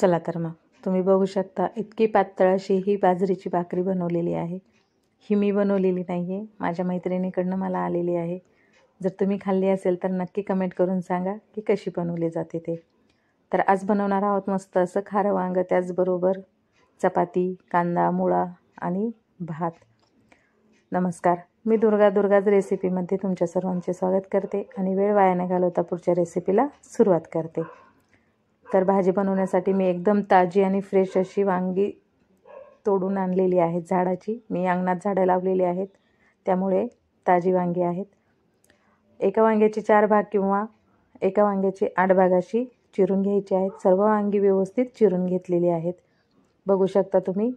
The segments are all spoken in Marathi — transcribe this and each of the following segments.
चला तर मग तुम्ही बघू शकता इतकी पातळ अशी ही बाजरीची भाकरी बनवलेली आहे। ही मी बनवलेली नाही आहे, माझ्या मैत्रिणीकडनं मला आलेली आहे। जर तुम्ही खाल्ली असेल तर नक्की कमेंट करून सांगा की कशी बनवली जाते ते। तर आज बनवणार आहोत मस्त असं खारं वांग, त्याचबरोबर चपाती, कांदा, मुळा आणि भात। नमस्कार, मी दुर्गाज रेसिपीमध्ये तुमच्या सर्वांचे स्वागत करते आणि वेळ वाया न घालवता पुढच्या रेसिपीला सुरुवात करते। तर भाजी बनवण्यासाठी मी एकदम ताजी आणि फ्रेश अशी वांगी तोडून आणलेली आहेत झाडाची। मी अंगणात झाडं लावलेली आहेत, त्यामुळे ताजी वांगी आहेत। एका वांग्याचे 4 भाग किंवा एका वांग्याचे 8 भाग अशी चिरून घ्यायची आहेत। सर्व वांगी व्यवस्थित चिरून घेतलेली आहेत। बघू शकता तुम्ही,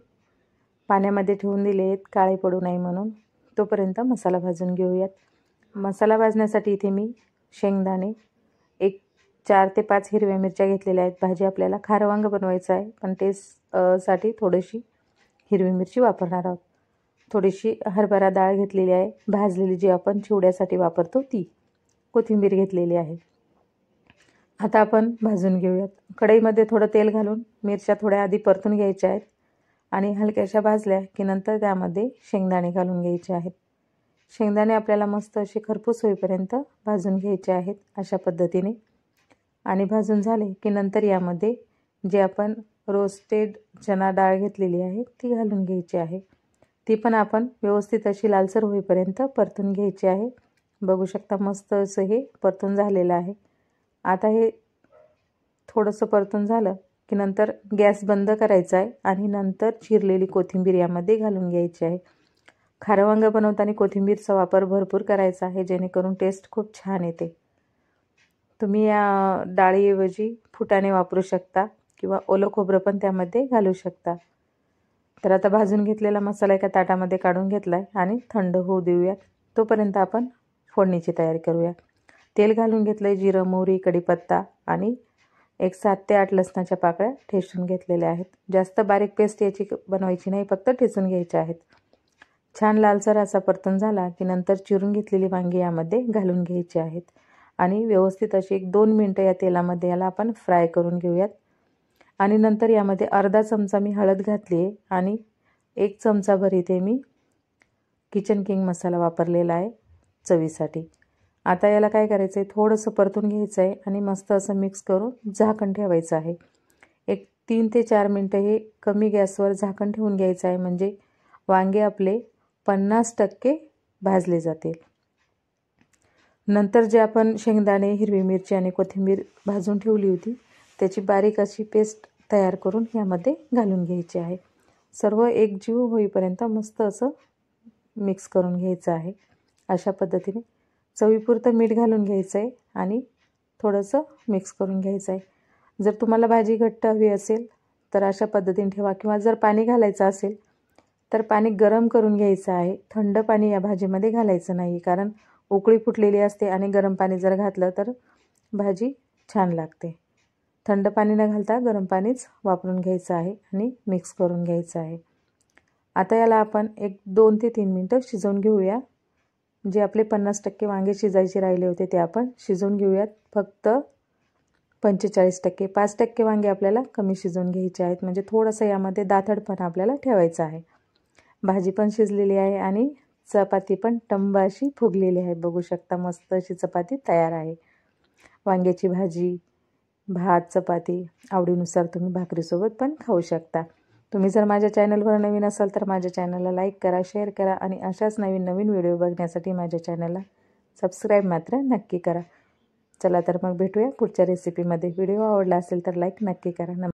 पाण्यामध्ये ठेवून दिले आहेत काळे पडू नये म्हणून। तोपर्यंत मसाला भाजून घेऊयात। मसाला भाजण्यासाठी इथे मी शेंगदाणे, 4 ते 5 हिरव्या मिरच्या घेतलेल्या आहेत। भाजी आपल्याला खारं वांग बनवायचं आहे, पण टेस्ट साठी थोडीशी हिरवी मिरची वापरणार आहोत। थोडीशी हरभरा डाळ घेतलेली आहे, भाजलेली जी आपण चिवड्यासाठी वापरतो ती। कोथिंबीर घेतलेली आहे। आता आपण भाजून घेऊयात। कढईमध्ये थोडं तेल घालून मिरच्या थोड्या आधी परतून घ्यायच्या आहेत आणि हलक्याशा भाजल्या की नंतर त्यामध्ये शेंगदाणे घालून घ्यायचे आहेत। शेंगदाणे आपल्याला मस्त असे खरपूस होईपर्यंत भाजून घ्यायचे आहेत अशा पद्धतीने। आणि भाजून झाले की नंतर यामध्ये जे आपण रोस्टेड चना डाळ घेतलेली आहे ती घालून घ्यायची आहे। ती पण आपण व्यवस्थित अशी लालसर होईपर्यंत परतून घ्यायची आहे। बघू शकता मस्त असं हे परतून झालेलं आहे। आता हे थोडंसं परतून झालं की नंतर गॅस बंद करायचा आहे आणि नंतर चिरलेली कोथिंबीर यामध्ये घालून घ्यायची आहे। खारं वांग बनवताना कोथिंबीरचा वापर भरपूर करायचा आहे, जेणेकरून टेस्ट खूप छान येते। तुम्ही या डाळीऐवजी फुटाणे वापरू शकता किंवा ओलं खोबरं पण त्यामध्ये घालू शकता। तर आता भाजून घेतलेला मसाला एका ताटामध्ये काढून घेतलाय आणि थंड होऊ देऊयात। तोपर्यंत आपण फोडणीची तयारी करूया। तेल घालून घेतलंय, जिरं, मोहरी, कढीपत्ता आणि 7 ते 8 लसणाच्या पाकळ्या ठेचून घेतलेल्या आहेत। जास्त बारीक पेस्ट याची बनवायची नाही, फक्त ठेचून घ्यायच्या आहेत। छान लालसर असा परतून झाला की नंतर चिरून घेतलेली वांगी यामध्ये घालून घ्यायची आहेत आणि व्यवस्थित अशी 1-2 मिनिटं या तेलामध्ये याला आपण फ्राय करून घेऊयात। आणि नंतर यामध्ये अर्धा चमचा मी हळद घातली आहे आणि 1 चमचाभर इथे मी किचन किंग मसाला वापरलेला आहे चवीसाठी। आता याला काय करायचं आहे, थोडंसं परतून घ्यायचं आहे आणि मस्त असं मिक्स करून झाकण ठेवायचं आहे। 3 ते 4 मिनिटं हे कमी गॅसवर झाकण ठेवून घ्यायचं आहे, म्हणजे वांगे आपले 50% भाजले जातील। नंतर जे आपण शेंगदाणे, हिरवी मिरची आणि कोथिंबीर भाजून ठेवली होती त्याची बारीक अशी पेस्ट तयार करून यामध्ये घालून घ्यायची आहे। सर्व एकजीव होईपर्यंत मस्त असं मिक्स करून घ्यायचं आहे अशा पद्धतीने। चवीपुरतं मीठ घालून घ्यायचं आहे आणि थोडंसं मिक्स करून घ्यायचं आहे। जर तुम्हाला भाजी घट्ट हवी असेल तर अशा पद्धतीने ठेवा, किंवा जर पाणी घालायचं असेल तर पाणी गरम करून घ्यायचं आहे। थंड पाणी या भाजीमध्ये घालायचं नाही, कारण उकळी फुटलेली असते आणि गरम पाणी जर घातलं तर भाजी छान लागते। थंड पाणी न घालता गरम पाणीच वापरून घ्यायचं आहे आणि मिक्स करून घ्यायचं आहे। आता याला आपण 2 ते 3 मिनिटं शिजवून घेऊया। जे आपले 50% वांगे शिजायचे राहिले होते ते आपण शिजवून घेऊयात। फक्त 45%, 5% वांगे आपल्याला कमी शिजवून घ्यायचे आहेत, म्हणजे थोडंसं यामध्ये दाथडपणा आपल्याला ठेवायचा आहे। भाजी पण शिजलेली आहे आणि चपाती पण टंब अशी फुगलेली आहे। बघू शकता मस्त अशी चपाती तयार आहे। वांग्याची भाजी, भात, चपाती आवडीनुसार तुम्ही भाकरीसोबत पण खाऊ शकता। तुम्ही जर माझ्या चॅनलवर नवीन असाल तर माझ्या चॅनलला लाईक करा, शेअर करा आणि अशाच नवीन व्हिडिओ बघण्यासाठी माझ्या चॅनलला सबस्क्राईब मात्र नक्की करा। चला तर मग भेटूया पुढच्या रेसिपीमध्ये। व्हिडिओ आवडला असेल तर लाईक नक्की करा।